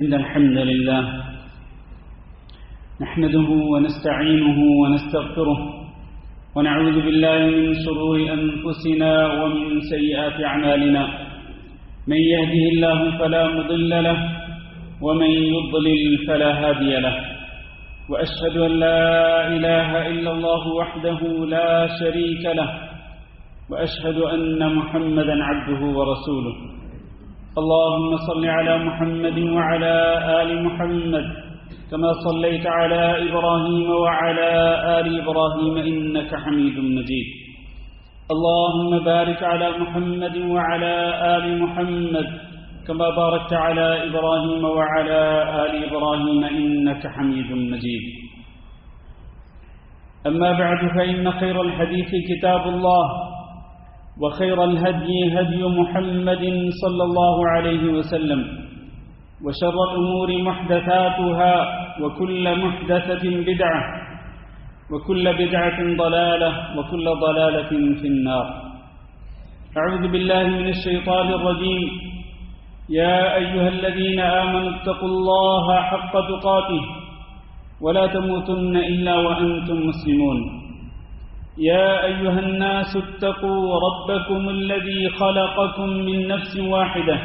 إن الحمد لله نحمده ونستعينه ونستغفره ونعوذ بالله من شرور أنفسنا ومن سيئات أعمالنا من يهده الله فلا مضل له ومن يضلل فلا هادي له وأشهد أن لا إله إلا الله وحده لا شريك له وأشهد أن محمدا عبده ورسوله اللهم صل على محمد وعلى آل محمد كما صليت على إبراهيم وعلى آل إبراهيم إنك حميد مجيد اللهم بارك على محمد وعلى آل محمد كما باركت على إبراهيم وعلى آل إبراهيم إنك حميد مجيد أما بعد فإن خير الحديث كتاب الله وخير الهدي هدي محمد صلى الله عليه وسلم وشر الأمور محدثاتها وكل محدثة بدعة وكل بدعة ضلالة وكل ضلالة في النار أعوذ بالله من الشيطان الرجيم يا أيها الذين آمنوا اتقوا الله حق تقاته ولا تموتن إلا وأنتم مسلمون يا أيها الناس اتقوا ربكم الذي خلقكم من نفس واحدة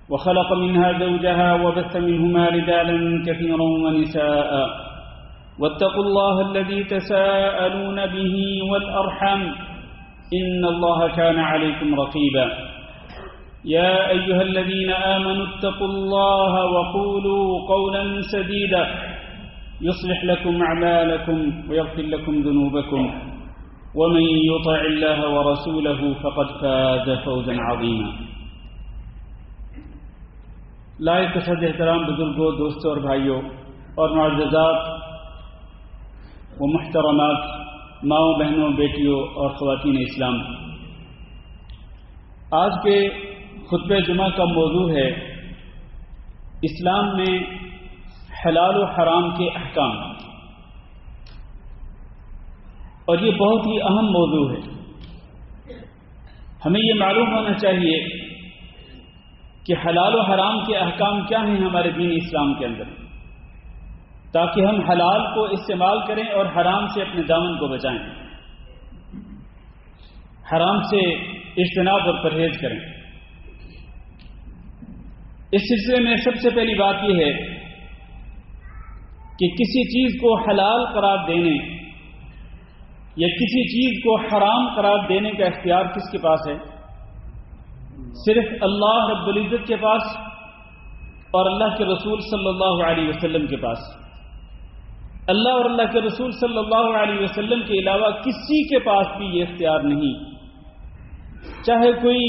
وخلق منها زوجها وبث منهما رجالا كثيرا ونساء واتقوا الله الذي تساءلون به والأرحام إن الله كان عليكم رقيبا يا أيها الذين آمنوا اتقوا الله وقولوا قولا سديدا يصلح لكم أعمالكم ويغفر لكم ذنوبكم ومن يطع الله ورسوله فقد فاز فوزا عظيما لائق صد احترام بزرگوں دوستوں اور بھائیوں اور معززات و محترمات ماؤں بہنوں بیٹیوں اور خواتین اسلام، آج کے خطبہ جمعہ کا موضوع ہے اسلام میں حلال و حرام کے احکام، اور یہ بہت ہی اہم موضوع ہے۔ ہمیں یہ معلوم ہونا چاہیے کہ حلال و حرام کے احکام کیا ہیں ہمارے دین اسلام کے اندر، تاکہ ہم حلال کو استعمال کریں اور حرام سے اپنے دامن کو بچائیں، حرام سے اجتناب اور پرہیز کریں۔ اس سلسلے میں سب سے پہلی بات یہ ہے کہ کسی چیز کو حلال قرار دینے یا کسی چیز کو حرام قرار دینے کا اختیار کس کے پاس ہے؟ صرف اللہ رب العزت کے پاس اور اللہ کے رسول صلی اللہ علیہ وسلم کے پاس۔ اللہ اور اللہ کے رسول صلی اللہ علیہ وسلم کے علاوہ کسی کے پاس بھی یہ اختیار نہیں، چاہے کوئی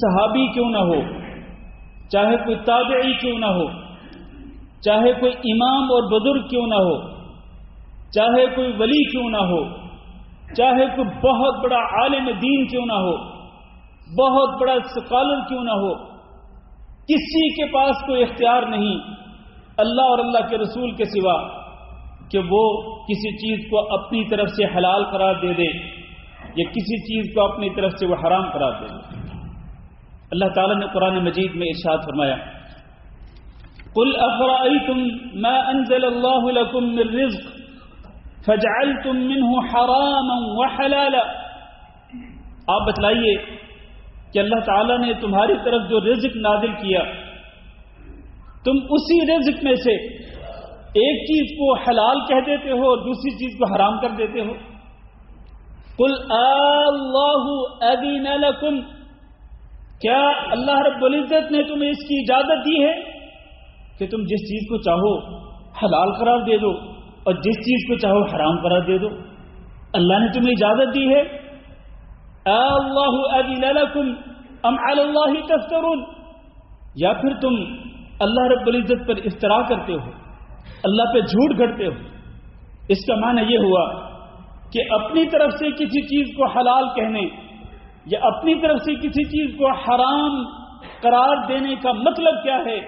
صحابی کیوں نہ ہو، چاہے کوئی تابعی کیوں نہ ہو، چاہے کوئی امام اور بزرگ کیوں نہ ہو، چاہے کوئی ولی کیوں نہ ہو، چاہے کوئی بہت بڑا عالم دین کیوں نہ ہو، بہت بڑا اسکالر کیوں نہ ہو، کسی کے پاس کوئی اختیار نہیں اللہ اور اللہ کے رسول کے سوا کہ وہ کسی چیز کو اپنی طرف سے حلال قرار دے دے یا کسی چیز کو اپنی طرف سے وہ حرام قرار دے دے۔ اللہ تعالیٰ نے قرآن مجید میں ارشاد فرمایا، قل افرأيتم ما انزل الله لكم من رزق فجعلتم منه حراما وحلالا، آپ بتلائیے کہ اللہ تعالیٰ نے تمہاری طرف جو رزق نازل کیا، تم اسی رزق میں سے ایک چیز کو حلال کہہ دیتے ہو اور دوسری چیز کو حرام کر دیتے ہو۔ قل اللہ اذن لکم، کیا اللہ رب العزت نے تمہیں اس کی اجازت دی ہے کہ تم جس چیز کو چاہو حلال قرار دے دو اور جس چیز کو چاہو حرام قرار دے دو؟ اللہ نے تمہیں اجازت دی ہے؟ اللہ اذن لکم ام علی اللہ تفترون، یا پھر تم اللہ رب العزت پر افتراء کرتے ہو، اللہ پہ جھوٹ گھڑتے ہو؟ اس کا معنی یہ ہوا کہ اپنی طرف سے کسی چیز کو حلال کہنے یا اپنی طرف سے کسی چیز کو حرام قرار دینے کا مطلب کیا ہے؟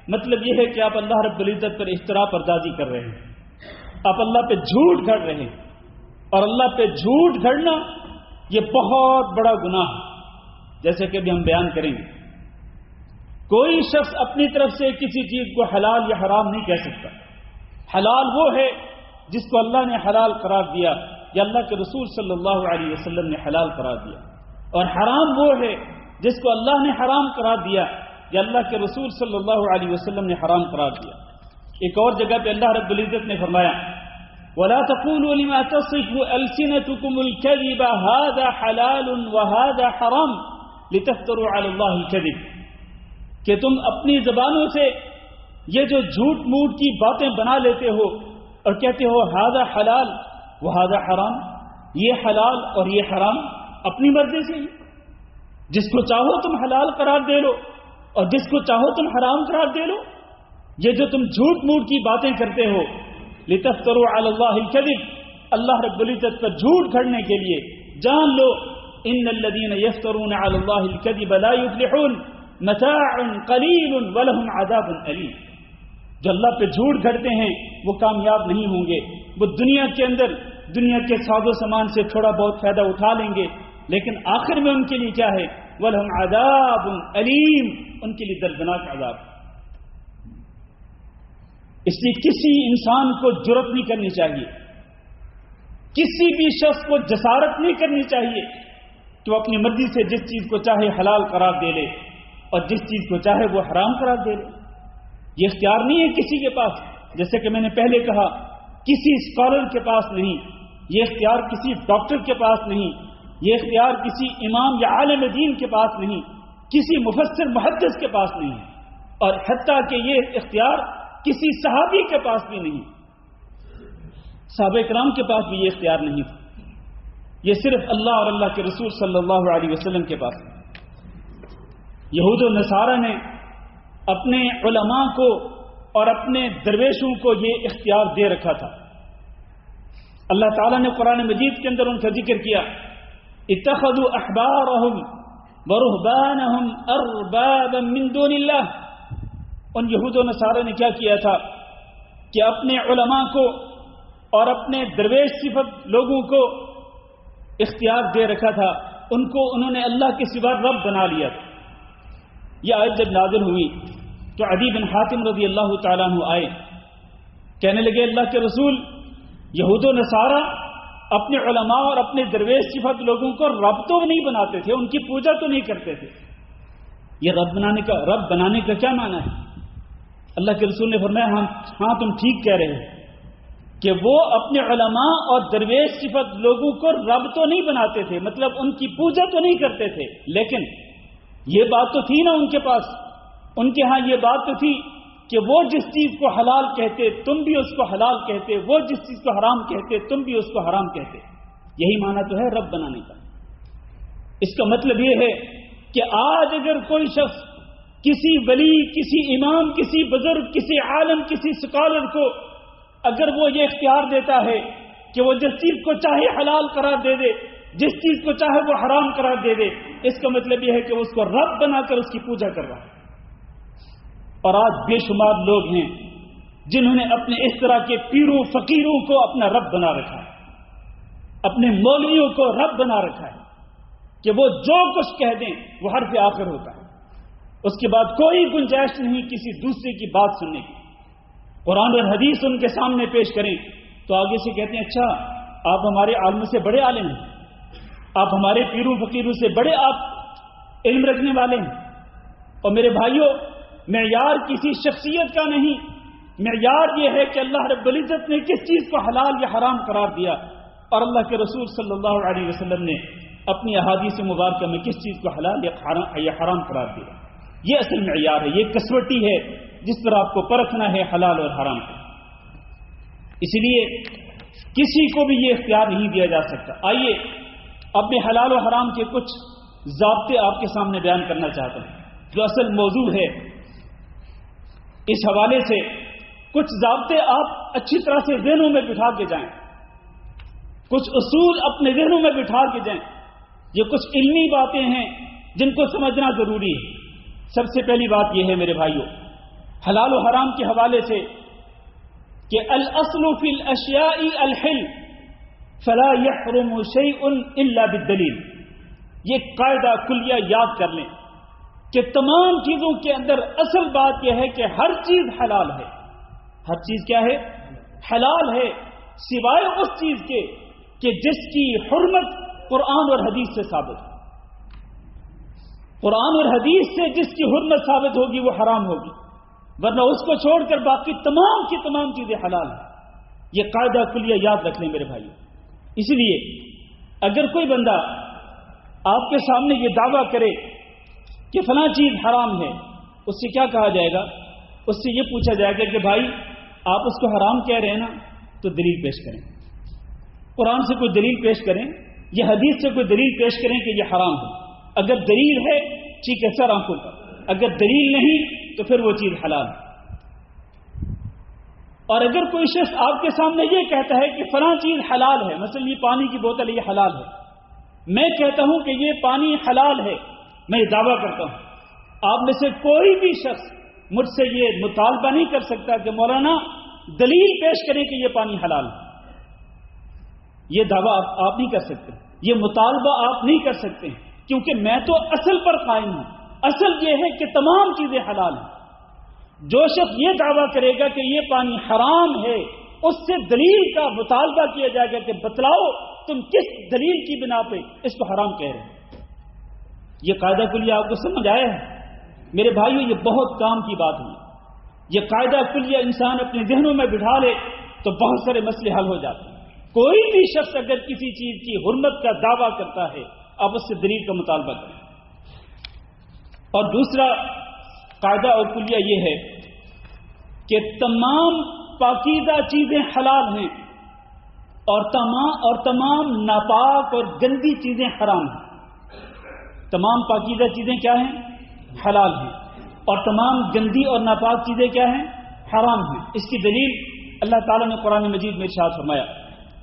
مطلب یہ ہے کہ آپ اللہ رب العزت پر افتراء پردازی کر رہے ہیں، آپ اللہ پہ جھوٹ گھڑ رہے ہیں، اور اللہ پہ جھوٹ گھڑنا یہ بہت بڑا گناہ ہے، جیسے کہ ابھی ہم بیان کریں گے۔ کوئی شخص اپنی طرف سے کسی چیز کو حلال یا حرام نہیں کہہ سکتا. حلال وہ ہے جس کو اللہ نے حلال قرار دیا یا اللہ کے رسول صلی اللہ علیہ وسلم نے حلال قرار دیا, اور حرام وہ ہے جس کو اللہ نے حرام قرار دیا یا اللہ کے رسول صلی اللہ علیہ وسلم نے حرام قرار دیا. ایک اور جگہ پہ اللہ رب العزت نے فرمایا وَلَا تَقُولُوا لِمَا تَصِفُ أَلْسِنَتُكُمُ الْكَذِبَ هَذَا حَلَالٌ وَهَذَا حَرَامٌ لِتَفْتَرُوا عَلَى اللَّهِ الْكَذِبَ, کہ تم اپنی زبانوں سے یہ جو جھوٹ موٹ کی باتیں بنا لیتے ہو اور کہتے ہو هَذَا حلال وَهَذَا حرام, یہ حلال اور یہ حرام اپنی مرضی سے ہی, جس کو چاہو تم حلال قرار دے لو اور جس کو چاہو تم حرام قرار دے لو. یہ جو تم جھوٹ موٹ کی باتیں کرتے ہو لِتَفْتَرُوا عَلَى اللَّهِ الْكَذِبَ, اللہ رب العزت پر جھوٹ گھڑنے کے لیے جان لو إِنَّ الَّذِينَ يَفْتَرُونَ عَلَى اللَّهِ الْكَذِبَ لَا يُفْلِحُونَ مَتَاعٌ قَلِيلٌ وَلَهُمْ عَذَابٌ أَلِيمٌ. جو اللہ پہ جھوٹ گھڑتے ہیں وہ کامیاب نہیں ہوں گے. وہ دنیا کے اندر دنیا کے ساز و سامان سے تھوڑا بہت فائدہ اٹھا لیں گے, لیکن آخر میں ان کے لیے کیا ہے؟ وَلَهُمْ عَذَابٌ أَلِيمٌ, ان کے لیے دردناک عذاب. اس لیے کسی انسان کو جرأت نہیں کرنی چاہیے, کسی بھی شخص کو جسارت نہیں کرنی چاہیے کہ وہ اپنی مرضی سے جس چیز کو چاہے حلال قرار دے لے اور جس چیز کو چاہے وہ حرام قرار دے لے. یہ اختیار نہیں ہے کسی کے پاس, جیسے کہ میں نے پہلے کہا کسی اسکالر کے پاس نہیں, یہ اختیار کسی ڈاکٹر کے پاس نہیں, یہ اختیار کسی امام یا عالم دین کے پاس نہیں, کسی مفسر محدث کے پاس نہیں ہے, اور حتیٰ کہ یہ اختیار کسی صحابی کے پاس بھی نہیں, صحابہ کرام کے پاس بھی یہ اختیار نہیں تھا. یہ صرف اللہ اور اللہ کے رسول صلی اللہ علیہ وسلم کے پاس. یہود و نصارہ نے اپنے علماء کو اور اپنے درویشوں کو یہ اختیار دے رکھا تھا. اللہ تعالیٰ نے قرآن مجید کے اندر ان کا ذکر کیا اتخذوا احبارهم ورهبانهم اربابا من دون اللہ. ان یہود و نصارہ نے کیا کیا تھا کہ اپنے علماء کو اور اپنے درویش صفت لوگوں کو اختیار دے رکھا تھا, ان کو انہوں نے اللہ کے سوا رب بنا لیا تھا. یہ آیت جب نازل ہوئی تو عدی بن حاتم رضی اللہ تعالیٰ عنہ آئے, کہنے لگے اللہ کے رسول, یہود و نصارہ اپنے علماء اور اپنے درویش صفت لوگوں کو رب تو نہیں بناتے تھے, ان کی پوجا تو نہیں کرتے تھے. یہ رب بنانے کا کیا معنی ہے؟ اللہ کے رسول نے فرمایا ہاں تم ٹھیک کہہ رہے ہو کہ وہ اپنے علماء اور درویش صفت لوگوں کو رب تو نہیں بناتے تھے, مطلب ان کی پوجا تو نہیں کرتے تھے, لیکن یہ بات تو تھی نا ان کے پاس, ان کے ہاں یہ بات تو تھی کہ وہ جس چیز کو حلال کہتے تم بھی اس کو حلال کہتے, وہ جس چیز کو حرام کہتے تم بھی اس کو حرام کہتے. یہی معنی تو ہے رب بنانے کا. اس کا مطلب یہ ہے کہ آج اگر کوئی شخص کسی ولی, کسی امام, کسی بزرگ, کسی عالم, کسی اسکالر کو اگر وہ یہ اختیار دیتا ہے کہ وہ جس چیز کو چاہے حلال قرار دے دے, جس چیز کو چاہے وہ حرام قرار دے دے, اس کا مطلب یہ ہے کہ وہ اس کو رب بنا کر اس کی پوجا کر رہا ہے. اور آج بے شمار لوگ ہیں جنہوں نے اپنے اس طرح کے پیروں فقیروں کو اپنا رب بنا رکھا ہے, اپنے مولویوں کو رب بنا رکھا ہے کہ وہ جو کچھ کہہ دیں وہ حرف آخر ہوتا ہے, اس کے بعد کوئی گنجائش نہیں کسی دوسرے کی بات سننے کی. قرآن اور حدیث ان کے سامنے پیش کریں تو آگے سے کہتے ہیں اچھا آپ ہمارے عالم سے بڑے عالم ہیں, آپ ہمارے پیروں فقیروں سے بڑے آپ علم رکھنے والے ہیں. اور میرے بھائیوں, معیار کسی شخصیت کا نہیں, معیار یہ ہے کہ اللہ رب العزت نے کس چیز کو حلال یا حرام قرار دیا اور اللہ کے رسول صلی اللہ علیہ وسلم نے اپنی احادیث مبارکہ میں کس چیز کو حلال یا حرام قرار دیا. یہ اصل معیار ہے, یہ کسوٹی ہے جس پر آپ کو پرکھنا ہے حلال اور حرام کو. اسی لیے کسی کو بھی یہ اختیار نہیں دیا جا سکتا. آئیے اب میں حلال و حرام کے کچھ ضابطے آپ کے سامنے بیان کرنا چاہتا ہوں جو اصل موضوع ہے. اس حوالے سے کچھ ضابطے آپ اچھی طرح سے ذہنوں میں بٹھا کے جائیں, کچھ اصول اپنے ذہنوں میں بٹھا کے جائیں. یہ کچھ علمی باتیں ہیں جن کو سمجھنا ضروری ہے. سب سے پہلی بات یہ ہے میرے بھائیوں حلال و حرام کے حوالے سے کہ الاصل فی الاشیاء الحل فلا يحرم شیء الا بالدلیل. یہ قاعدہ کلیہ یاد کر لیں کہ تمام چیزوں کے اندر اصل بات یہ ہے کہ ہر چیز حلال ہے. ہر چیز کیا ہے؟ حلال ہے، سوائے اس چیز کے کہ جس کی حرمت قرآن اور حدیث سے ثابت ہو. قرآن اور حدیث سے جس کی حرمت ثابت ہوگی وہ حرام ہوگی، ورنہ اس کو چھوڑ کر باقی تمام کی تمام چیزیں حلال ہیں. یہ قاعدہ کلیہ یاد رکھ لیں میرے بھائیو. اس لیے اگر کوئی بندہ آپ کے سامنے یہ دعویٰ کرے کہ فلاں چیز حرام ہے، اس سے کیا کہا جائے گا؟ اس سے یہ پوچھا جائے گا کہ بھائی آپ اس کو حرام کہہ رہے ہیں نا، تو دلیل پیش کریں. قرآن سے کوئی دلیل پیش کریں یا حدیث سے کوئی دلیل پیش کریں کہ یہ حرام ہے. اگر دلیل ہے ٹھیک ہے سر آنکھوں پر، اگر دلیل نہیں تو پھر وہ چیز حلال ہے. اور اگر کوئی شخص آپ کے سامنے یہ کہتا ہے کہ فلاں چیز حلال ہے، مثلا یہ پانی کی بوتل یہ حلال ہے، میں کہتا ہوں کہ یہ پانی حلال ہے، میں یہ دعویٰ کرتا ہوں، آپ میں سے کوئی بھی شخص مجھ سے یہ مطالبہ نہیں کر سکتا کہ مولانا دلیل پیش کریں کہ یہ پانی حلال ہے. یہ دعویٰ آپ نہیں کر سکتے، یہ مطالبہ آپ نہیں کر سکتے، کیونکہ میں تو اصل پر قائم ہوں. اصل یہ ہے کہ تمام چیزیں حلال ہیں. جو شخص یہ دعویٰ کرے گا کہ یہ پانی حرام ہے، اس سے دلیل کا مطالبہ کیا جائے گا کہ بتلاؤ تم کس دلیل کی بنا پہ اس کو حرام کہہ رہے ہیں. یہ قاعدہ کلیہ آپ کو سمجھ آیا ہے میرے بھائیو؟ یہ بہت کام کی بات ہے. یہ قاعدہ کلیہ انسان اپنے ذہنوں میں بٹھا لے تو بہت سارے مسئلے حل ہو جاتے ہیں. کوئی بھی شخص اگر کسی چیز کی حرمت کا دعویٰ کرتا ہے، آپ اس سے دلیل کا مطالبہ کریں. اور دوسرا قاعدہ اور کلیہ یہ ہے کہ تمام پاکیزہ چیزیں حلال ہیں اور تمام ناپاک اور گندی چیزیں حرام ہیں. تمام پاکیزہ چیزیں کیا ہیں؟ حلال ہیں، اور تمام گندی اور ناپاک چیزیں کیا ہیں؟ حرام ہیں. اس کی دلیل اللہ تعالیٰ نے قرآن مجید میں ارشاد فرمایا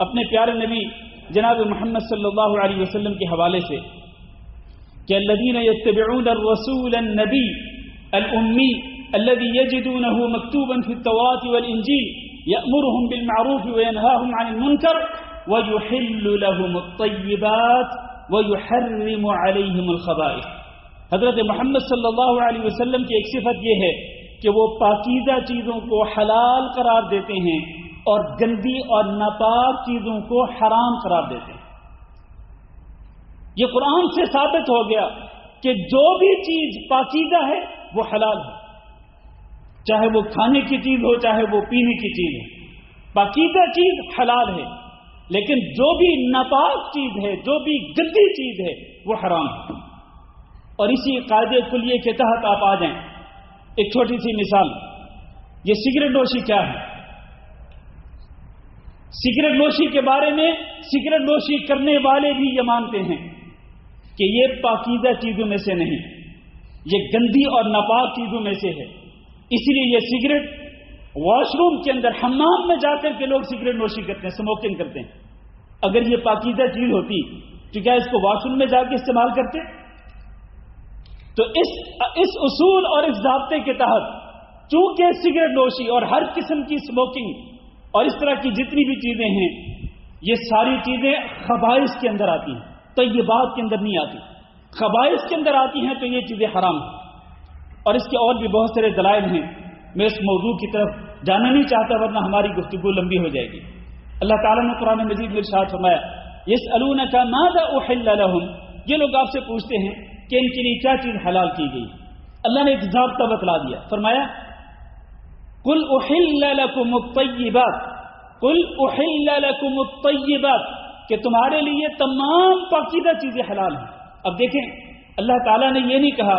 اپنے پیارے نبی جناب محمد صلی اللہ علیہ وسلم کے حوالے سے کہ الذین یتبعون الرسول النبی الأمی الذي يجدونه مكتوبا في التوراة والإنجيل يأمرهم بالمعروف وينهاهم عن المنكر ويحل لهم الطيبات ويحرم عليهم الخبائث. حضرت محمد صلی اللہ علیہ وسلم کی ایک صفت یہ ہے کہ وہ پاکیزہ چیزوں کو حلال قرار دیتے ہیں اور گندی اور ناپاک چیزوں کو حرام قرار دیتے ہیں. یہ قرآن سے ثابت ہو گیا کہ جو بھی چیز پاکیزہ ہے وہ حلال ہے، چاہے وہ کھانے کی چیز ہو چاہے وہ پینے کی چیز ہو. پاکیزہ چیز حلال ہے، لیکن جو بھی ناپاک چیز ہے، جو بھی گندی چیز ہے وہ حرام ہے. اور اسی قاعدے کلیے کے تحت آپ آ جائیں. ایک چھوٹی سی مثال، یہ سگریٹ نوشی کیا ہے؟ سگریٹ نوشی کے بارے میں سگریٹ نوشی کرنے والے بھی یہ مانتے ہیں کہ یہ پاکیزہ چیزوں میں سے نہیں، یہ گندی اور ناپاک چیزوں میں سے ہے. اس لیے یہ سگریٹ واش روم کے اندر حمام میں جا کر کے لوگ سگریٹ نوشی کرتے ہیں، اسموکنگ کرتے ہیں. اگر یہ پاکیزہ چیز ہوتی تو کیا اس کو واش روم میں جا کے استعمال کرتے؟ تو اس اصول اور اس ضابطے کے تحت چونکہ سگریٹ نوشی اور ہر قسم کی اسموکنگ اور اس طرح کی جتنی بھی چیزیں ہیں یہ ساری چیزیں خبائث کے اندر آتی ہیں، طیبات کے اندر نہیں آتی. خبائث کے اندر آتی ہیں تو یہ چیزیں حرام ہیں. اور اس کے اور بھی بہت سارے دلائل ہیں. میں اس موضوع کی طرف جانا نہیں چاہتا ورنہ ہماری گفتگو لمبی ہو جائے گی. اللہ تعالیٰ نے قرآن مجید میں ارشاد فرمایا یسألونک ماذا احل لهم، یہ لوگ آپ سے پوچھتے ہیں کہ ان کے لیے کیا چیز حلال کی گئی. اللہ نے ایک ضابطہ بتلا دیا، فرمایا قل احل لكم الطیبات، قل احل لكم الطیبات، کہ تمہارے لیے تمام پاکیزہ چیزیں حلال ہیں. اب دیکھیں اللہ تعالیٰ نے یہ نہیں کہا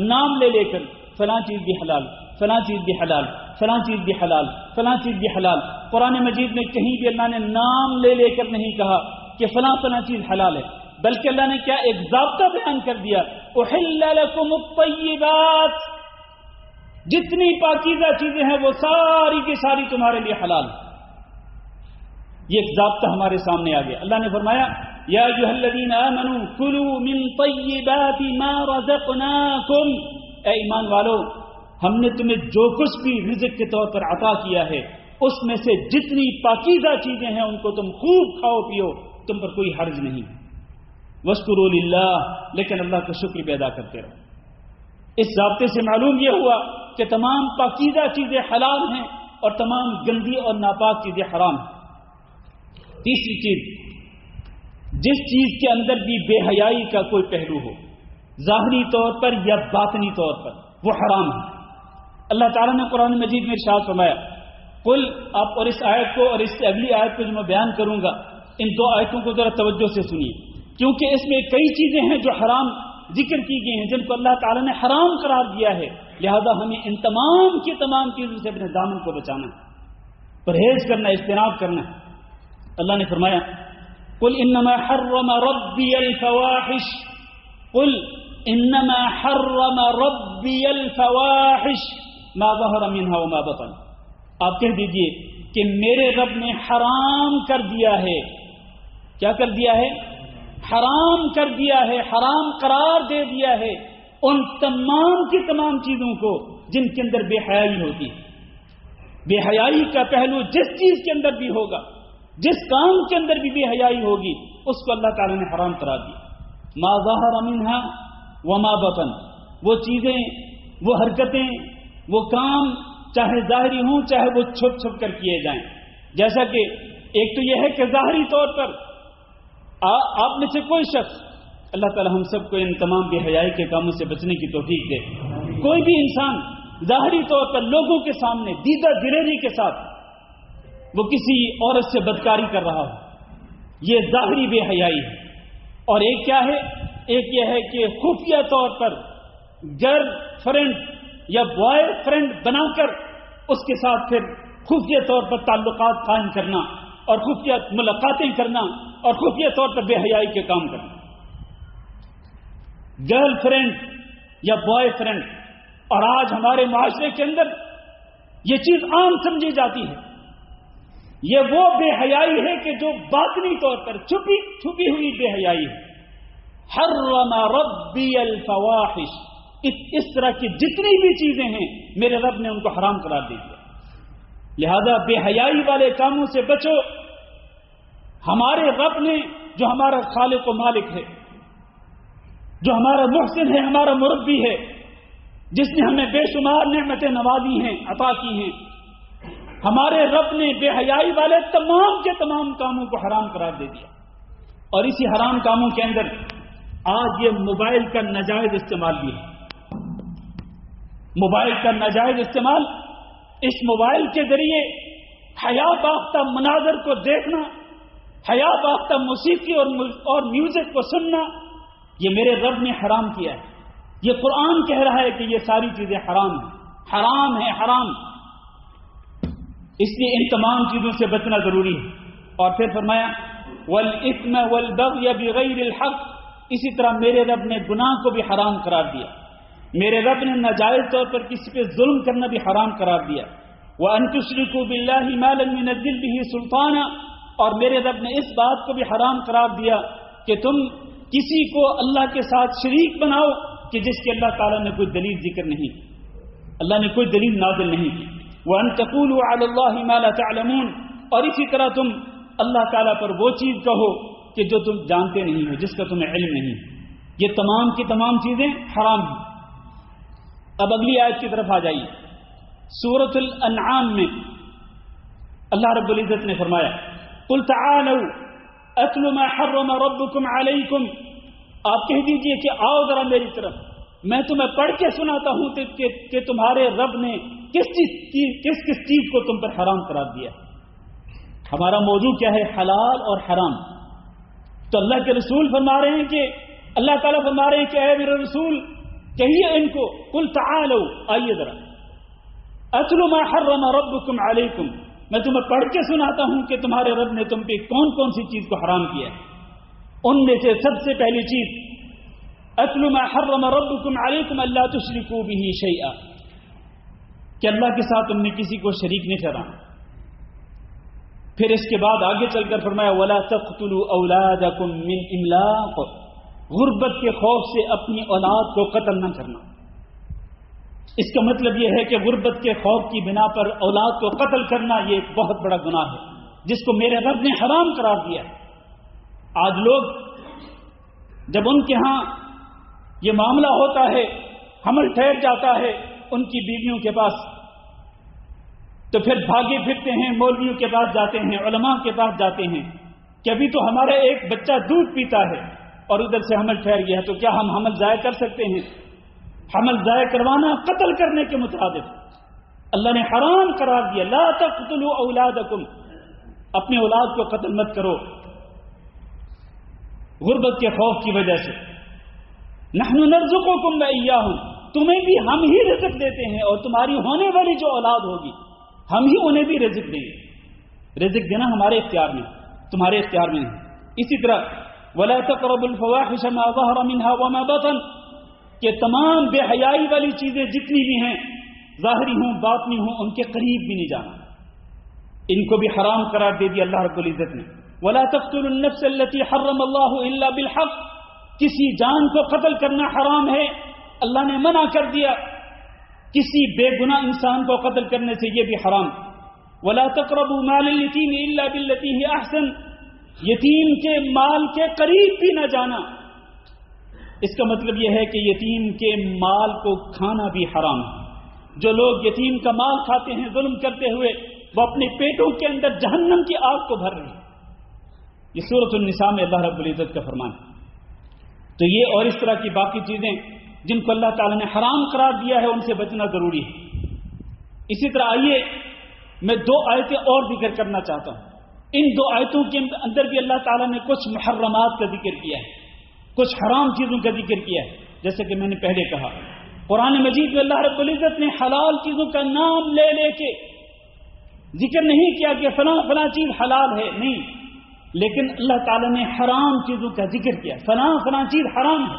نام لے لے کر فلاں چیز بھی حلال، فلاں چیز بھی حلال، فلاں چیز بھی حلال، فلاں چیز بھی حلال. قرآن مجید میں کہیں بھی اللہ نے نام لے لے کر نہیں کہا کہ فلاں فلاں چیز حلال ہے، بلکہ اللہ نے کیا ایک ضابطہ بیان کر دیا احل لکم الطیبات، جتنی پاکیزہ چیزیں ہیں وہ ساری کی ساری تمہارے لیے حلال ہیں. یہ ایک ضابطہ ہمارے سامنے آ گیا. اللہ نے فرمایا یا ایھا الذین آمنوا کلوا من طیبات ما رزقناکم، اے ایمان والو ہم نے تمہیں جو کچھ بھی رزق کے طور پر عطا کیا ہے اس میں سے جتنی پاکیزہ چیزیں ہیں ان کو تم خوب کھاؤ پیو، تم پر کوئی حرج نہیں. واشکروا للہ، لیکن اللہ کا شکر بھی ادا کرتے رہو. اس ضابطے سے معلوم یہ ہوا کہ تمام پاکیزہ چیزیں حلال ہیں اور تمام گندی اور ناپاک چیزیں حرام ہیں۔ تیسری چیز، جس چیز کے اندر بھی بے حیائی کا کوئی پہلو ہو، ظاہری طور پر یا باطنی طور پر، وہ حرام ہے۔ اللہ تعالیٰ نے قرآن مجید میں ارشاد فرمایا، قل، آپ اور اس آیت کو اور اس سے اگلی آیت کو جو میں بیان کروں گا، ان دو آیتوں کو ذرا توجہ سے سنیے، کیونکہ اس میں کئی چیزیں ہیں جو حرام ذکر کی گئی ہیں، جن کو اللہ تعالیٰ نے حرام قرار دیا ہے، لہذا ہمیں ان تمام کی تمام چیزوں سے اپنے دامن کو بچانا ہے، پرہیز کرنا، اجتناب کرنا ہے۔ اللہ نے فرمایا، قل انما حرم ربی الفواحش، قل انما حرم ربی الفواحش ما ظہر منها وما بطن، آپ کہہ دیجئے کہ میرے رب نے حرام کر دیا ہے۔ کیا کر دیا ہے؟ حرام کر دیا ہے، حرام قرار دے دیا ہے ان تمام کی تمام چیزوں کو جن کے اندر بے حیائی ہوتی ہے۔ بے حیائی کا پہلو جس چیز کے اندر بھی ہوگا، جس کام کے اندر بھی بے حیائی ہوگی، اس کو اللہ تعالی نے حرام قرار دیا۔ ما ظہر منها وما بطن، وہ چیزیں، وہ حرکتیں، وہ کام چاہے ظاہری ہوں چاہے وہ چھپ چھپ کر کیے جائیں۔ جیسا کہ ایک تو یہ ہے کہ ظاہری طور پر آپ میں سے کوئی شخص، اللہ تعالی ہم سب کو ان تمام بے حیائی کے کاموں سے بچنے کی توفیق دے، کوئی بھی انسان ظاہری طور پر لوگوں کے سامنے دیدہ دلیری کے ساتھ وہ کسی عورت سے بدکاری کر رہا ہو، یہ ظاہری بے حیائی ہے۔ اور ایک کیا ہے؟ ایک یہ ہے کہ خفیہ طور پر گرل فرینڈ یا بوائے فرینڈ بنا کر اس کے ساتھ پھر خفیہ طور پر تعلقات قائم کرنا اور خفیہ ملاقاتیں کرنا اور خفیہ طور پر بے حیائی کے کام کرنا۔ گرل فرینڈ یا بوائے فرینڈ، اور آج ہمارے معاشرے کے اندر یہ چیز عام سمجھی جاتی ہے۔ یہ وہ بے حیائی ہے کہ جو باطنی طور پر چھپی ہوئی بے حیائی ہے۔ حرم ربی الفواحش، اس طرح کی جتنی بھی چیزیں ہیں میرے رب نے ان کو حرام قرار دے دیا، لہذا بے حیائی والے کاموں سے بچو۔ ہمارے رب نے جو ہمارا خالق و مالک ہے، جو ہمارا محسن ہے، ہمارا مربی ہے، جس نے ہمیں بے شمار نعمتیں نوازی ہیں، عطا کی ہیں، ہمارے رب نے بے حیائی والے تمام کے تمام کاموں کو حرام قرار دے دیا۔ اور اسی حرام کاموں کے اندر آج یہ موبائل کا ناجائز استعمال بھی ہے۔ موبائل کا ناجائز استعمال، اس موبائل کے ذریعے حیا باختہ مناظر کو دیکھنا، حیا باختہ موسیقی اور میوزک کو سننا، یہ میرے رب نے حرام کیا ہے۔ یہ قرآن کہہ رہا ہے کہ یہ ساری چیزیں حرام ہیں، حرام ہیں، حرام۔ اس لیے ان تمام چیزوں سے بچنا ضروری ہے۔ اور پھر فرمایا والإثم والبغي بغیر الحق، اسی طرح میرے رب نے گناہ کو بھی حرام قرار دیا، میرے رب نے ناجائز طور پر کسی پہ ظلم کرنا بھی حرام قرار دیا۔ وَأَن تُشْرِكُوا بِاللَّهِ مَا لَمْ يُنَزِّلْ بِهِ سُلْطَانًا، اور میرے رب نے اس بات کو بھی حرام قرار دیا کہ تم کسی کو اللہ کے ساتھ شریک بناؤ کہ جس کی اللہ تعالیٰ نے کوئی دلیل ذکر نہیں، اللہ نے کوئی دلیل نازل نہیں کی۔ وَأَن تَقُولُوا عَلَى اللَّهِ مَا لَا تَعْلَمُونَ، اور اسی طرح تم اللہ تعالیٰ پر وہ چیز کہو کہ جو تم جانتے نہیں ہو، جس کا تمہیں علم نہیں۔ یہ تمام کی تمام چیزیں حرام ہیں۔ اب اگلی آیت کی طرف آ جائیے۔ سورۃ الانعام میں اللہ رب العزت نے فرمایا قل تعالوا اتل ما حرم ربکم علیکم، آپ کہہ دیجئے کہ آؤ ذرا میری طرف، میں تمہیں پڑھ کے سناتا ہوں کہ تمہارے رب نے کس چیز کو تم پر حرام قرار دیا۔ ہمارا موضوع کیا ہے؟ حلال اور حرام۔ تو اللہ کے رسول فرما رہے ہیں کہ اللہ تعالیٰ فرما رہے ہیں کہ اے میرے رسول کہیے ان کو قل تعالوا، آئیے ذرا، اتل ما حرم ربکم علیکم، میں تمہیں پڑھ کے سناتا ہوں کہ تمہارے رب نے تم پہ کون کون سی چیز کو حرام کیا ہے۔ ان میں سے سب سے پہلی چیز اتل ما حرم ربکم علیکم الا تشرکوا به شیئا، کہ اللہ کے ساتھ تم نے کسی کو شریک نہیں ٹھہرانا۔ پھر اس کے بعد آگے چل کر فرمایا ولا تقتلوا اولادکم من املاق، غربت کے خوف سے اپنی اولاد کو قتل نہ کرنا۔ اس کا مطلب یہ ہے کہ غربت کے خوف کی بنا پر اولاد کو قتل کرنا یہ ایک بہت بڑا گناہ ہے جس کو میرے رب نے حرام قرار دیا ہے۔ آج لوگ جب ان کے ہاں یہ معاملہ ہوتا ہے حمل ٹھہر جاتا ہے ان کی بیویوں کے پاس تو پھر بھاگے پھرتے ہیں، مولویوں کے پاس جاتے ہیں، علماء کے پاس جاتے ہیں کہ ابھی تو ہمارا ایک بچہ دودھ پیتا ہے اور ادھر سے حمل ٹھہر گیا ہے، تو کیا ہم حمل ضائع کر سکتے ہیں؟ حمل ضائع کروانا قتل کرنے کے مترادف اللہ نے حرام قرار دیا، لا تقتلوا اولادکم، اپنے اولاد کو قتل مت کرو غربت کے خوف کی وجہ سے۔ نحن نرزقکم وإیاہم، تمہیں بھی ہم ہی رزق دیتے ہیں اور تمہاری ہونے والی جو اولاد ہوگی ہم ہی انہیں بھی رزق دیں گے۔ رزق دینا ہمارے اختیار میں، تمہارے اختیار میں ہے۔ اسی طرح وَلَا تَقْرَبُوا الْفَوَاحِشَ مَا ظَهَرَ مِنْهَا وَمَا بَطَنَ، کہ تمام بے حیائی والی چیزیں جتنی بھی ہیں، ظاہری ہوں باطنی ہوں، ان کے قریب بھی نہیں جانا، ان کو بھی حرام قرار دے دیا اللہ رب العزت نے۔ وَلَا تَقْتُلُوا النَّفْسَ الَّتِي حَرَّمَ اللَّهُ إِلَّا بِالْحَقِّ، کسی جان کو قتل کرنا حرام ہے، اللہ نے منع کر دیا، کسی بے گناہ انسان کو قتل کرنے سے یہ بھی حرام۔ وَلَا تَقْرَبُوا مَالَ الْيَتِيمِ إِلَّا بِالَّتِي هِيَ أَحْسَنُ، یتیم کے مال کے قریب بھی نہ جانا۔ اس کا مطلب یہ ہے کہ یتیم کے مال کو کھانا بھی حرام ہے۔ جو لوگ یتیم کا مال کھاتے ہیں ظلم کرتے ہوئے، وہ اپنے پیٹوں کے اندر جہنم کی آگ کو بھر رہے ہیں۔ یہ سورۃ النساء میں اللہ رب العزت کا فرمان ہے۔ تو یہ اور اس طرح کی باقی چیزیں جن کو اللہ تعالی نے حرام قرار دیا ہے ان سے بچنا ضروری ہے۔ اسی طرح آئیے میں دو آیتیں اور ذکر کرنا چاہتا ہوں۔ ان دو آیتوں کے اندر بھی اللہ تعالیٰ نے کچھ محرمات کا ذکر کیا ہے، کچھ حرام چیزوں کا ذکر کیا ہے۔ جیسے کہ میں نے پہلے کہا، قرآن مجید میں اللہ رب العزت نے حلال چیزوں کا نام لے لے کے ذکر نہیں کیا کہ فلاں فلاں چیز حلال ہے، نہیں، لیکن اللہ تعالیٰ نے حرام چیزوں کا ذکر کیا، فلاں فلاں چیز حرام ہے،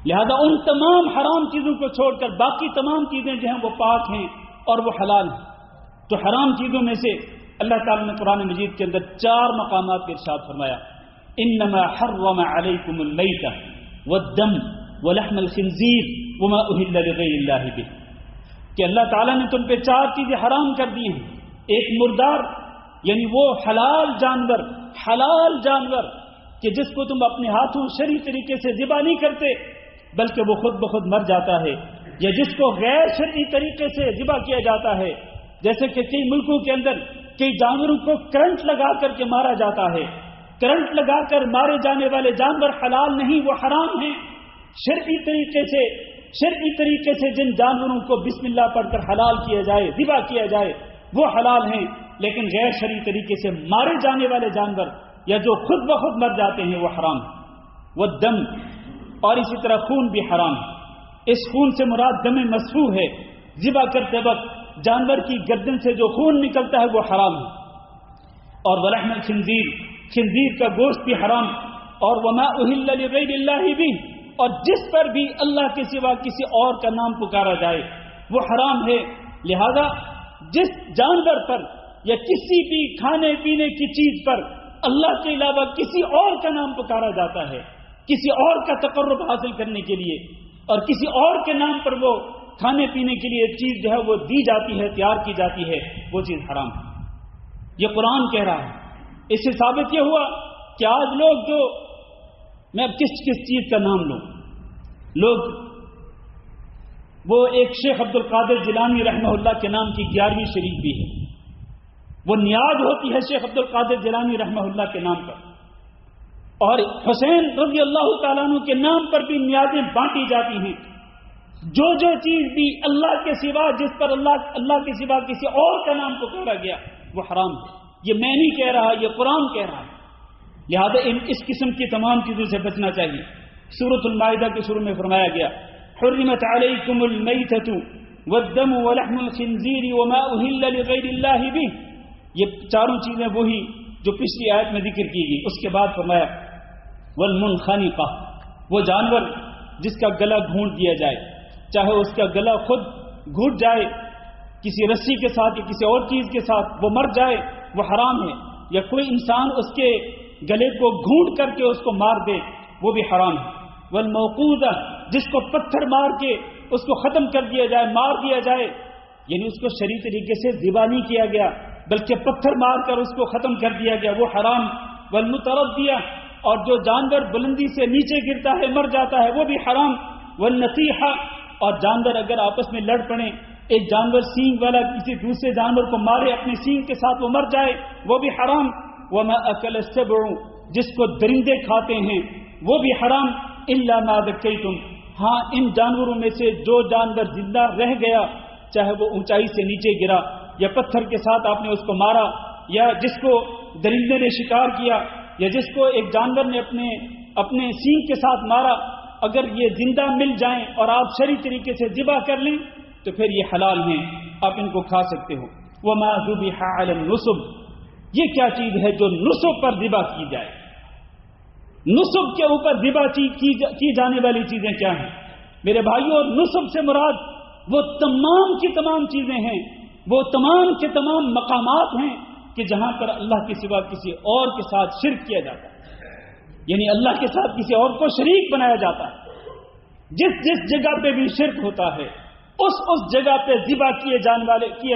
لہذا ان تمام حرام چیزوں کو چھوڑ کر باقی تمام چیزیں جو ہیں وہ پاک ہیں اور وہ حلال ہیں۔ تو حرام چیزوں میں سے اللہ تعالیٰ نے قرآن مجید کے اندر 4 مقامات پر ارشاد فرمایا، انما حرم علیکم المیتۃ والدم ولحم الخنزیر وما اہل لغیر اللہ بہ، کہ اللہ تعالیٰ نے تم پہ 4 چیزیں حرام کر دی ہیں۔ ایک مردار، یعنی وہ حلال جانور کہ جس کو تم اپنے ہاتھوں شرعی طریقے سے ذبح نہیں کرتے بلکہ وہ خود بخود مر جاتا ہے، یا جس کو غیر شرعی طریقے سے ذبح کیا جاتا ہے، جیسے کہ کئی ملکوں کے اندر کئی جانوروں کو کرنٹ لگا کر کے مارا جاتا ہے۔ کرنٹ لگا کر مارے جانے والے جانور حلال نہیں، وہ حرام ہیں۔ شرعی طریقے سے جن جانوروں کو بسم اللہ پڑھ کر حلال کیا جائے، ذبح کیا جائے، وہ حلال ہیں، لیکن غیر شرعی طریقے سے مارے جانے والے جانور یا جو خود بخود مر جاتے ہیں وہ حرام ہے۔ وہ دم، اور اسی طرح خون بھی حرام ہے۔ اس خون سے مراد دم مسفوح ہے، ذبح کرتے وقت جانور کی گردن سے جو خون نکلتا ہے وہ حرام ہے۔ اور ولحم الخنزیر، خنزیر کا گوشت بھی حرام، اور وما اہل لغیر اللہ بہ، اور جس پر بھی اللہ کے سوا کسی اور کا نام پکارا جائے وہ حرام ہے۔ لہذا جس جانور پر یا کسی بھی کھانے پینے کی چیز پر اللہ کے علاوہ کسی اور کا نام پکارا جاتا ہے، کسی اور کا تقرب حاصل کرنے کے لیے، اور کسی اور کے نام پر وہ کھانے پینے کے لیے چیز جو ہے وہ دی جاتی ہے، تیار کی جاتی ہے، وہ چیز حرام ہے۔ یہ قرآن کہہ رہا ہے۔ اس سے ثابت یہ ہوا کہ آج لوگ جو، میں اب کس چیز کا نام لوں، لوگ وہ ایک شیخ عبد القادر جیلانی رحمہ اللہ کے نام کی 11ویں شریف بھی ہے، وہ نیاز ہوتی ہے شیخ عبد القادر جیلانی رحمہ اللہ کے نام پر، اور حسین رضی اللہ تعالیٰ عنہ کے نام پر بھی نیازیں بانٹی جاتی ہیں۔ جو چیز بھی اللہ کے سوا، جس پر اللہ کے سوا کسی اور کا نام پکارا گیا وہ حرام ہے۔ یہ میں نہیں کہہ رہا، یہ قرآن کہہ رہا ہے۔ لہذا اس قسم کی تمام چیزوں سے بچنا چاہیے۔ سورۃ المائدہ کے شروع میں فرمایا گیا، حرمت علیکم المیتۃ والدم ولحم الخنزیر وما اہل لغیر اللہ بہ، یہ 4 چیزیں وہی جو پچھلی آیت میں ذکر کی گئی۔ اس کے بعد فرمایا والمنخنقہ، وہ جانور جس کا گلا گھونٹ دیا جائے، چاہے اس کا گلا خود گھٹ جائے کسی رسی کے ساتھ یا کسی اور چیز کے ساتھ، وہ مر جائے، وہ حرام ہے، یا کوئی انسان اس کے گلے کو گھونٹ کر کے اس کو مار دے، وہ بھی حرام ہے۔ والموقوذہ، جس کو پتھر مار کے اس کو ختم کر دیا جائے، مار دیا جائے، یعنی اس کو شرعی طریقے سے ذبح نہیں کیا گیا بلکہ پتھر مار کر اس کو ختم کر دیا گیا، وہ حرام۔ والمتردیہ، اور جو جانور بلندی سے نیچے گرتا ہے مر جاتا ہے، وہ بھی حرام۔ والنطیحہ، اور جانور اگر آپس میں لڑ پڑیں، ایک جانور سینگ والا کسی دوسرے جانور کو مارے اپنے سینگ کے ساتھ وہ مر جائے، وہ بھی حرام۔ وما اکل السبع، جس کو درندے کھاتے ہیں وہ بھی حرام۔ الا ما ذکیتم، ہاں ان جانوروں میں سے جو جانور زندہ رہ گیا، چاہے وہ اونچائی سے نیچے گرا یا پتھر کے ساتھ آپ نے اس کو مارا، یا جس کو درندے نے شکار کیا، یا جس کو ایک جانور نے اپنے سینگ کے ساتھ مارا، اگر یہ زندہ مل جائیں اور آپ شرعی طریقے سے ذبح کر لیں تو پھر یہ حلال ہیں، آپ ان کو کھا سکتے ہو۔ وما ذبح علی النصب، یہ کیا چیز ہے جو نصب پر ذبح کی جائے؟ نصب کے اوپر ذبح کی جانے والی چیزیں کیا ہیں میرے بھائیوں؟ نصب سے مراد وہ تمام کی تمام چیزیں ہیں، وہ تمام کے تمام مقامات ہیں کہ جہاں پر اللہ کے سوا کسی اور کے ساتھ شرک کیا جاتا ہے، یعنی اللہ کے ساتھ کسی اور کو شریک بنایا جاتا ہے۔ جس جگہ پہ بھی شرک ہوتا ہے اس جگہ پہ ذبح کیے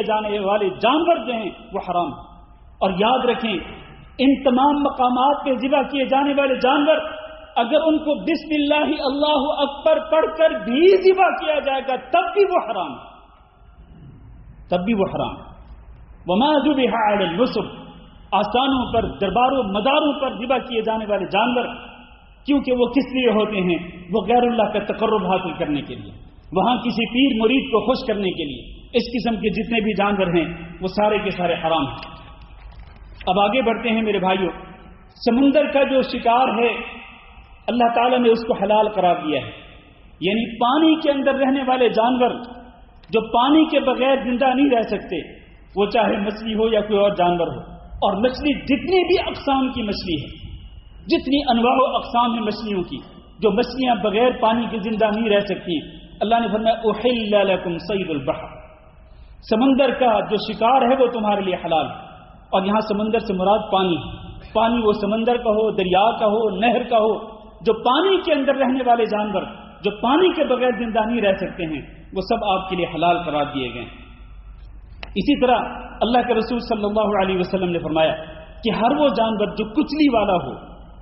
جانے والے جانور جو ہیں وہ حرام ہیں۔ اور یاد رکھیں، ان تمام مقامات پہ ذبح کیے جانے والے جانور اگر ان کو بسم اللہ اللہ اکبر پڑھ کر بھی ذبح کیا جائے گا تب بھی وہ حرام ہے، تب بھی وہ حرام ہے۔ وما ذبح علی النصب، آستانوں پر، درباروں، مزاروں پر ذبح کیے جانے والے جانور، کیونکہ وہ کس لیے ہوتے ہیں؟ وہ غیر اللہ کا تقرب حاصل کرنے کے لیے، وہاں کسی پیر مرید کو خوش کرنے کے لیے۔ اس قسم کے جتنے بھی جانور ہیں وہ سارے کے سارے حرام ہیں۔ اب آگے بڑھتے ہیں میرے بھائیوں، سمندر کا جو شکار ہے اللہ تعالیٰ نے اس کو حلال قرار دیا ہے، یعنی پانی کے اندر رہنے والے جانور جو پانی کے بغیر زندہ نہیں رہ سکتے، وہ چاہے مچھلی ہو یا کوئی اور جانور ہو، اور مچھلی جتنی بھی اقسام کی مچھلی ہے، جتنی انواع و اقسام ہیں مچھلیوں کی، جو مچھلیاں بغیر پانی کے زندہ نہیں رہ سکتی، اللہ نے فرمایا احل لکم صید البحر، سمندر کا جو شکار ہے وہ تمہارے لیے حلال ہے۔ اور یہاں سمندر سے مراد پانی، پانی وہ سمندر کا ہو، دریا کا ہو، نہر کا ہو، جو پانی کے اندر رہنے والے جانور جو پانی کے بغیر زندہ نہیں رہ سکتے ہیں وہ سب آپ کے لیے حلال قرار دیے گئے۔ اسی طرح اللہ کے رسول صلی اللہ علیہ وسلم نے فرمایا کہ ہر وہ جانور جو کچلی والا ہو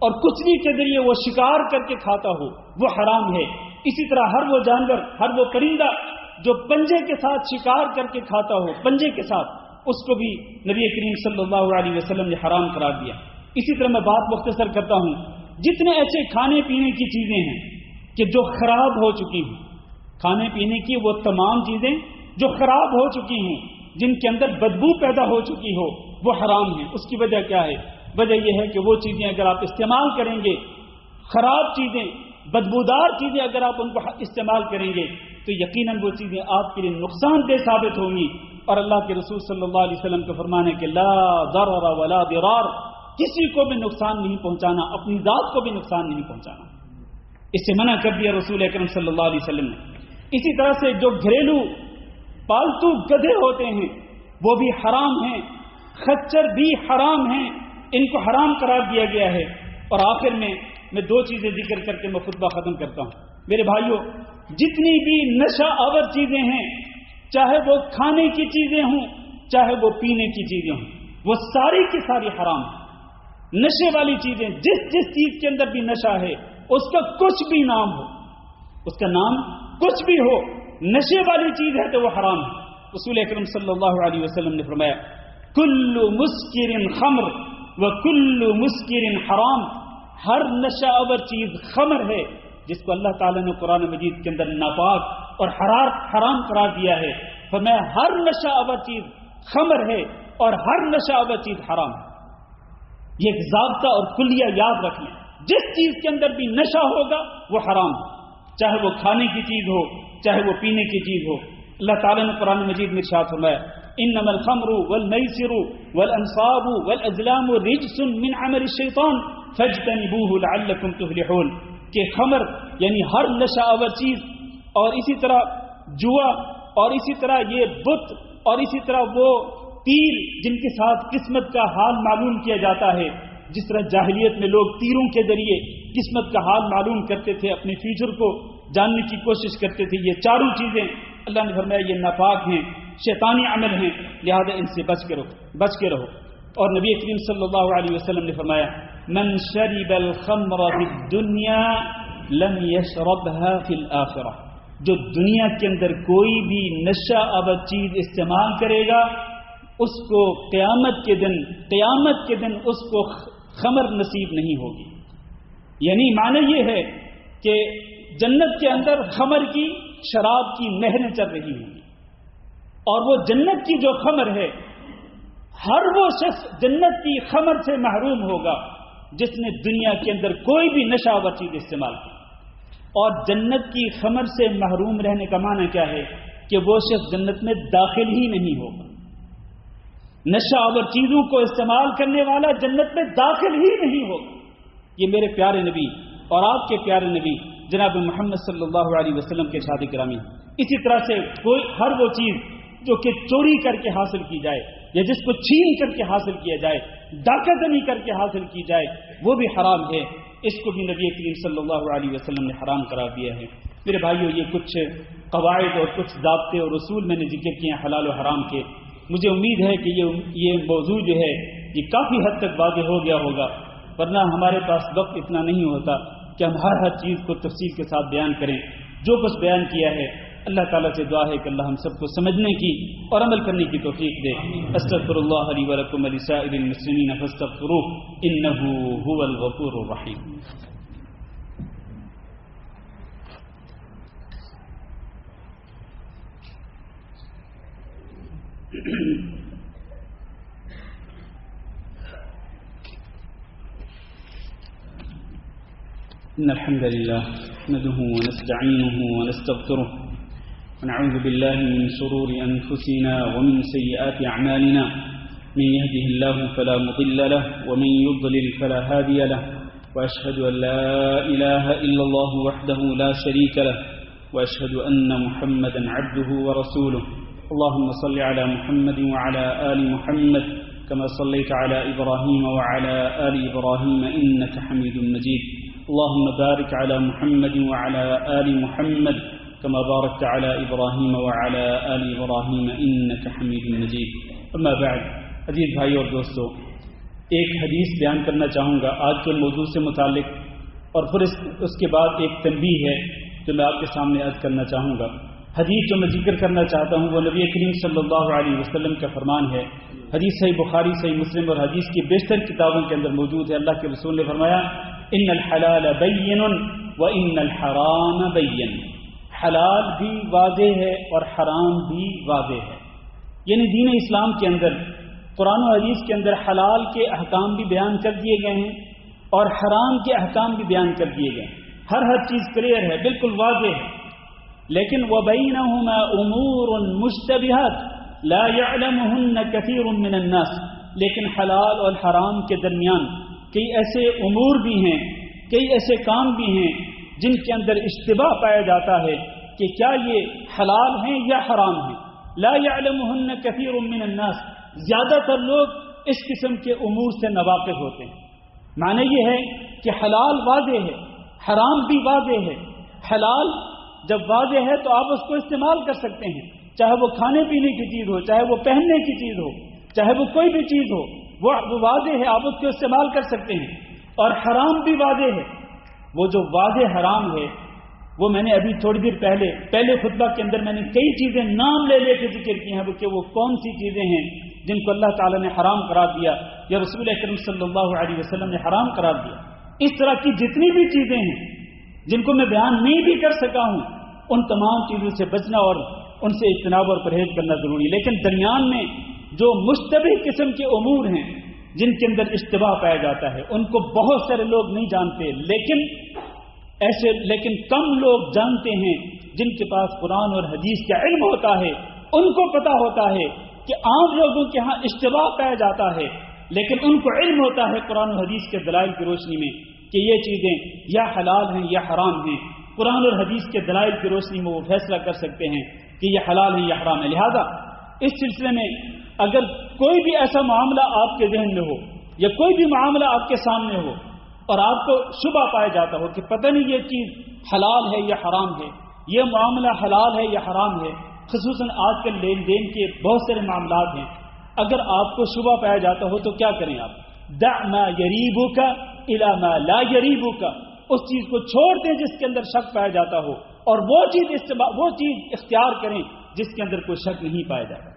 اور کچلی کے ذریعے وہ شکار کر کے کھاتا ہو وہ حرام ہے۔ اسی طرح ہر وہ جانور، ہر وہ پرندہ جو پنجے کے ساتھ شکار کر کے کھاتا ہو، پنجے کے ساتھ، اس کو بھی نبی کریم صلی اللہ علیہ وسلم نے حرام قرار دیا۔ اسی طرح میں بات مختصر کرتا ہوں، جتنے ایسے کھانے پینے کی چیزیں ہیں کہ جو خراب ہو چکی ہیں، کھانے پینے کی وہ تمام چیزیں جو خراب ہو چکی ہیں، جن کے اندر بدبو پیدا ہو چکی ہو، وہ حرام ہیں۔ اس کی وجہ کیا ہے؟ وجہ یہ ہے کہ وہ چیزیں اگر آپ استعمال کریں گے، خراب چیزیں، بدبودار چیزیں اگر آپ ان کو استعمال کریں گے تو یقیناً وہ چیزیں آپ کے لیے نقصان دہ ثابت ہوں گی۔ اور اللہ کے رسول صلی اللہ علیہ وسلم کا فرمان ہے کہ لا ضرر ولا ضرار، کسی کو بھی نقصان نہیں پہنچانا، اپنی ذات کو بھی نقصان نہیں پہنچانا، اس سے منع کر دیا رسول اکرم صلی اللہ علیہ وسلم نے۔ اسی طرح سے جو گھریلو پالتو گدھے ہوتے ہیں وہ بھی حرام ہیں، خچر بھی حرام ہیں، ان کو حرام قرار دیا گیا ہے۔ اور آخر میں دو چیزیں ذکر کر کے میں خطبہ ختم کرتا ہوں۔ میرے بھائیوں، جتنی بھی نشہ آور چیزیں ہیں، چاہے وہ کھانے کی چیزیں ہوں چاہے وہ پینے کی چیزیں ہوں، وہ ساری کی ساری حرام ہیں۔ نشے والی چیزیں، جس چیز کے اندر بھی نشہ ہے اس کا کچھ بھی نام ہو، اس کا نام کچھ بھی ہو، نشے والی چیز ہے تو وہ حرام ہے۔ رسول اکرم صلی اللہ علیہ وسلم نے فرمایا کل مسکر خمر وکل مسکر حرام، ہر نشہ آور چیز خمر ہے جس کو اللہ تعالیٰ نے قرآن مجید کے اندر ناپاک اور حرام قرار دیا ہے۔ فرمایا ہر نشہ آور چیز خمر ہے اور ہر نشہ آور چیز حرام ہے۔ یہ ایک ضابطہ اور کلیہ یاد رکھ لیں، جس چیز کے اندر بھی نشہ ہوگا وہ حرام ہے، چاہے وہ کھانے کی چیز ہو چاہے وہ پینے کی چیز ہو۔ اللہ تعالیٰ نے قرآن مجید میں ارشاد فرمایا انما الخمر والمیسر والانصاب والازلام رجس من عمل الشیطان فاجتنبوه لعلکم تفلحون، کہ خمر یعنی ہر نشہ آور چیز، اور اسی طرح جوا، اور اسی طرح یہ بت، اور اسی طرح وہ تیر جن کے ساتھ قسمت کا حال معلوم کیا جاتا ہے، جس طرح جاہلیت میں لوگ تیروں کے ذریعے قسمت کا حال معلوم کرتے تھے، اپنے فیوچر کو جاننے کی کوشش کرتے تھے، یہ چاروں چیزیں اللہ نے فرمایا یہ ناپاک ہیں، شیطانی عمل ہیں، لہذا ان سے بچ کے رہو۔ اور نبی کریم صلی اللہ علیہ وسلم نے فرمایا من شرب الخمر فی الدنیا لم یشربها فی الآخرہ، جو دنیا کے اندر کوئی بھی نشہ آور چیز استعمال کرے گا اس کو قیامت کے دن اس کو خمر نصیب نہیں ہوگی. یعنی معنی یہ ہے کہ جنت کے اندر خمر کی، شراب کی نہریں چل رہی ہوں گی، اور وہ جنت کی جو خمر ہے، ہر وہ شخص جنت کی خمر سے محروم ہوگا جس نے دنیا کے اندر کوئی بھی نشہ آور چیز استعمال کی. اور جنت کی خمر سے محروم رہنے کا معنی کیا ہے کہ وہ شخص جنت میں داخل ہی نہیں ہوگا. نشہ آور چیزوں کو استعمال کرنے والا جنت میں داخل ہی نہیں ہوگا. یہ میرے پیارے نبی اور آپ کے پیارے نبی جناب محمد صلی اللہ علیہ وسلم کے ارشاد گرامی. اسی طرح سے کوئی ہر وہ چیز جو کہ چوری کر کے حاصل کی جائے یا جس کو چھین کر کے حاصل کیا جائے، ڈاکہ زنی کر کے حاصل کی جائے، وہ بھی حرام ہے. اس کو بھی نبی کریم صلی اللہ علیہ وسلم نے حرام قرار دیا ہے. میرے بھائیوں، یہ کچھ قواعد اور کچھ ضابطے اور اصول میں نے ذکر کیے ہیں حلال و حرام کے. مجھے امید ہے کہ یہ موضوع جو ہے یہ کافی حد تک واضح ہو گیا ہوگا، ورنہ ہمارے پاس وقت اتنا نہیں ہوتا کہ ہم ہر چیز کو تفصیل کے ساتھ بیان کریں. جو کچھ بیان کیا ہے اللہ تعالیٰ سے دعا ہے کہ اللہ ہم سب کو سمجھنے کی اور عمل کرنے کی توفیق دے. استغفر اللہ لی ولکم ولسائر المسلمین فاستغفروہ انہ هو الغفور الرحیم. ان الحمد للہ نحمده ونستعینه ونستغفره ونعوذ بالله من شرور أنفسنا ومن سيئات أعمالنا. من يهده الله فلا مضل له ومن يضلل فلا هادي له، وأشهد أن لا إله إلا الله وحده لا شريك له، وأشهد أن محمدا عبده ورسوله. اللهم صل على محمد وعلى آل محمد كما صليت على إبراهيم وعلى آل إبراهيم إنك حميد مجيد. اللهم بارك على محمد وعلى آل محمد كما باركت على إبراهيم وعلى آل إبراهيم إنك حميد مجيد. اما بعد، عزیز بھائی اور دوستو، ایک حدیث بیان کرنا چاہوں گا آج کے موضوع سے متعلق، اور پھر اس کے بعد ایک تنبیہ ہے جو میں آپ کے سامنے عرض کرنا چاہوں گا. حدیث جو میں ذکر کرنا چاہتا ہوں وہ نبی کریم صلی اللہ علیہ وسلم کا فرمان ہے. حدیث صحیح بخاری، صحیح مسلم اور حدیث کی بیشتر کتابوں کے اندر موجود ہے. اللہ کے رسول نے فرمایا ان الحلال بین وان الحرام بین. حلال بھی واضح ہے اور حرام بھی واضح ہے. یعنی دین اسلام کے اندر، قرآن و حدیث کے اندر حلال کے احکام بھی بیان کر دیے گئے ہیں اور حرام کے احکام بھی بیان کر دیے گئے ہیں. ہر چیز کلیئر ہے، بالکل واضح ہے. لیکن وبینہما امور مشتبہات لا يعلمہن کثیر من الناس. لیکن حلال اور حرام کے درمیان کئی ایسے امور بھی ہیں، کئی ایسے کام بھی ہیں جن کے اندر اشتباہ پایا جاتا ہے کہ کیا یہ حلال ہیں یا حرام ہیں. لا يعلمہن کثیر من الناس. زیادہ تر لوگ اس قسم کے امور سے ناواقف ہوتے ہیں. معنی یہ ہے کہ حلال واضح ہے، حرام بھی واضح ہے. حلال جب واضح ہے تو آپ اس کو استعمال کر سکتے ہیں، چاہے وہ کھانے پینے کی چیز ہو، چاہے وہ پہننے کی چیز ہو، چاہے وہ کوئی بھی چیز ہو، وہ واضح ہے، آپ اس کو استعمال کر سکتے ہیں. اور حرام بھی واضح ہے. وہ جو واضح حرام ہے وہ میں نے ابھی تھوڑی دیر پہلے خطبہ کے اندر میں نے کئی چیزیں نام لے کے ذکر کی ہیں کہ وہ کون سی چیزیں ہیں جن کو اللہ تعالیٰ نے حرام قرار دیا یا رسول اکرم صلی اللہ علیہ وسلم نے حرام قرار دیا. اس طرح کی جتنی بھی چیزیں ہیں جن کو میں بیان نہیں بھی کر سکا ہوں، ان تمام چیزوں سے بچنا اور ان سے اجتناب اور پرہیز کرنا ضروری. لیکن درمیان میں جو مشتبہ قسم کے امور ہیں جن کے اندر اشتباہ پایا جاتا ہے، ان کو بہت سارے لوگ نہیں جانتے، لیکن کم لوگ جانتے ہیں. جن کے پاس قرآن اور حدیث کا علم ہوتا ہے ان کو پتا ہوتا ہے کہ عام لوگوں کے ہاں اشتباہ پایا جاتا ہے، لیکن ان کو علم ہوتا ہے قرآن و حدیث کے دلائل کی روشنی میں کہ یہ چیزیں یا حلال ہیں یا حرام ہیں. قرآن اور حدیث کے دلائل کی روشنی میں وہ فیصلہ کر سکتے ہیں کہ یہ حلال ہے یا حرام ہے. لہذا اس سلسلے میں اگر کوئی بھی ایسا معاملہ آپ کے ذہن میں ہو یا کوئی بھی معاملہ آپ کے سامنے ہو اور آپ کو شبہ پایا جاتا ہو کہ پتہ نہیں یہ چیز حلال ہے یا حرام ہے، یہ معاملہ حلال ہے یا حرام ہے، خصوصاً آج کل لین دین کے بہت سارے معاملات ہیں، اگر آپ کو شبہ پایا جاتا ہو تو کیا کریں آپ؟ دع ما یریبک الی ما لا یریبک. اس چیز کو چھوڑ دیں جس کے اندر شک پایا جاتا ہو اور وہ چیز اختیار کریں جس کے اندر کوئی شک نہیں پایا جائے.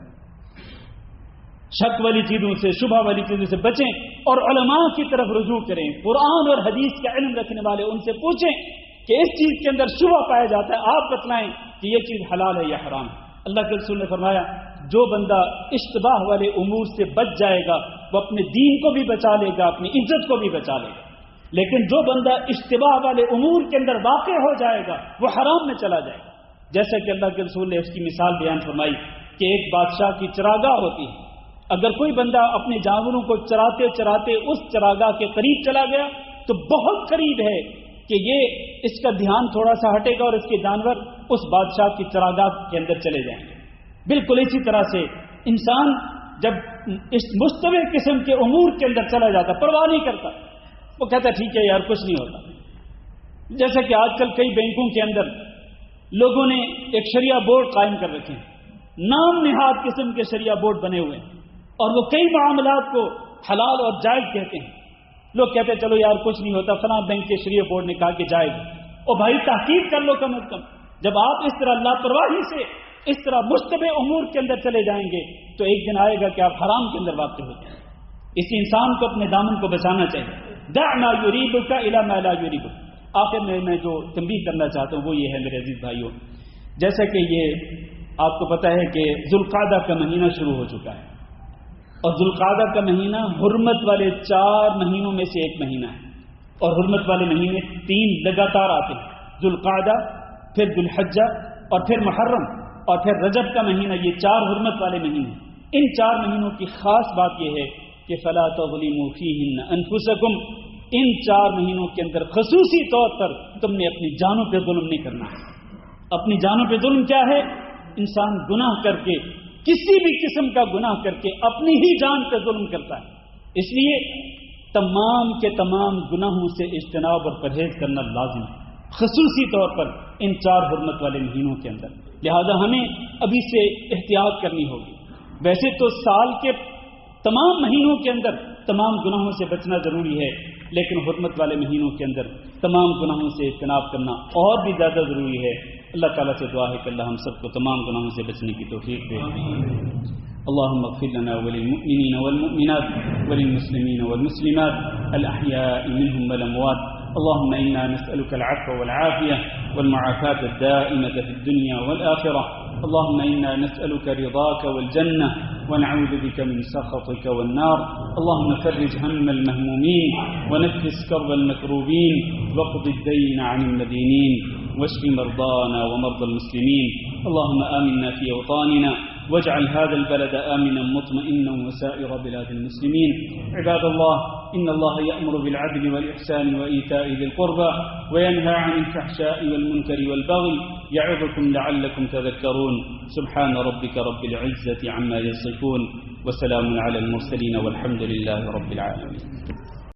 شک والی چیزوں سے، شبہ والی چیزوں سے بچیں اور علماء کی طرف رجوع کریں. قرآن اور حدیث کا علم رکھنے والے ان سے پوچھیں کہ اس چیز کے اندر شبہ پایا جاتا ہے، آپ بتلائیں کہ یہ چیز حلال ہے یا حرام ہے. اللہ کے رسول نے فرمایا جو بندہ اشتباہ والے امور سے بچ جائے گا وہ اپنے دین کو بھی بچا لے گا، اپنی عزت کو بھی بچا لے گا. لیکن جو بندہ اشتباہ والے امور کے اندر واقع ہو جائے گا وہ حرام میں چلا جائے گا. جیسا کہ اللہ کے رسول نے اس کی مثال بیان فرمائی کہ ایک بادشاہ کی چراگاہ ہوتی ہے. اگر کوئی بندہ اپنے جانوروں کو چراتے چراتے اس چراگاہ کے قریب چلا گیا تو بہت قریب ہے کہ یہ اس کا دھیان تھوڑا سا ہٹے گا اور اس کے جانور اس بادشاہ کی چراگاہ کے اندر چلے جائیں گے. بالکل اسی طرح سے انسان جب اس مشتبہ قسم کے امور کے اندر چلا جاتا، پرواہ نہیں کرتا، وہ کہتا ٹھیک ہے یار کچھ نہیں ہوتا. جیسا کہ آج کل کئی بینکوں کے اندر لوگوں نے ایک شریعہ بورڈ قائم کر رکھے ہیں، نام نہاد قسم کے شریعہ بورڈ بنے ہوئے ہیں اور وہ کئی معاملات کو حلال اور جائز کہتے ہیں. لوگ کہتے ہیں چلو یار کچھ نہیں ہوتا، فلاں بینک کے شریعہ بورڈ نے کہا کہ جائز. اور بھائی تحقیق کر لو کم از کم. جب آپ اس طرح لاپرواہی سے اس طرح مشتبہ امور کے اندر چلے جائیں گے تو ایک دن آئے گا کہ آپ حرام کے اندر واقع ہو جائیں گے. اس انسان کو اپنے دامن کو بچانا چاہیے. دع ما یریبک الی ما لا یریبک. آخر میں جو تنبیہ کرنا چاہتا ہوں وہ یہ ہے میرے عزیز بھائیوں، جیسا کہ یہ آپ کو پتہ ہے کہ ذوالقعدہ کا مہینہ شروع ہو چکا ہے اور ذوالقعدہ کا مہینہ حرمت والے 4 مہینوں میں سے ایک مہینہ ہے. اور حرمت والے مہینے 3 لگاتار آتے ہیں، ذوالقعدہ، پھر ذوالحجہ اور پھر محرم اور پھر رجب کا مہینہ. یہ 4 حرمت والے مہینے. ان 4 مہینوں کی خاص بات یہ ہے کہ فلا تظلموا فیہن انفسکم. ان 4 مہینوں کے اندر خصوصی طور پر تم نے اپنی جانوں پہ ظلم نہیں کرنا ہے. اپنی جانوں پہ ظلم کیا ہے؟ انسان گناہ کر کے، کسی بھی قسم کا گناہ کر کے اپنی ہی جان پہ ظلم کرتا ہے. اس لیے تمام کے تمام گناہوں سے اجتناب اور پرہیز کرنا لازم ہے، خصوصی طور پر ان 4 حرمت والے مہینوں کے اندر. لہذا ہمیں ابھی سے احتیاط کرنی ہوگی. ویسے تو سال کے تمام مہینوں کے اندر تمام گناہوں سے بچنا ضروری ہے، لیکن حرمت والے مہینوں کے اندر تمام گناہوں سے اجتناب کرنا اور بھی زیادہ ضروری ہے. اللہ تعالیٰ سے دعا ہے کہ اللہ ہم سب کو تمام گناہوں سے بچنے کی توفیق دے. اللهم اغفر لنا وللمؤمنين والمؤمنات وللمسلمين والمسلمات الأحياء منهم والأموات. اللهم إنا نسألك العفو والعافية والمعافاة الدائمة في الدنيا والآخرة. اللهم إنا نسألك رضاك والجنة ونعوذ بك من سخطك والنار. اللهم فرج هم المهمومين ونفس كرب المكروبين واقض الدين عن المدينين واشف مرضانا ومرضى المسلمين. اللهم آمنا في أوطاننا واجعل هذا البلد آمنا مطمئنا وسائر بلاد المسلمين. عباد الله، إن الله يأمر بالعدل والإحسان وإيتاء ذي القربى وينهى عن الفحشاء والمنكر والبغي يعظكم لعلكم تذكرون. سبحان ربك رب العزة عما يصفون وسلام على المرسلين والحمد لله رب العالمين.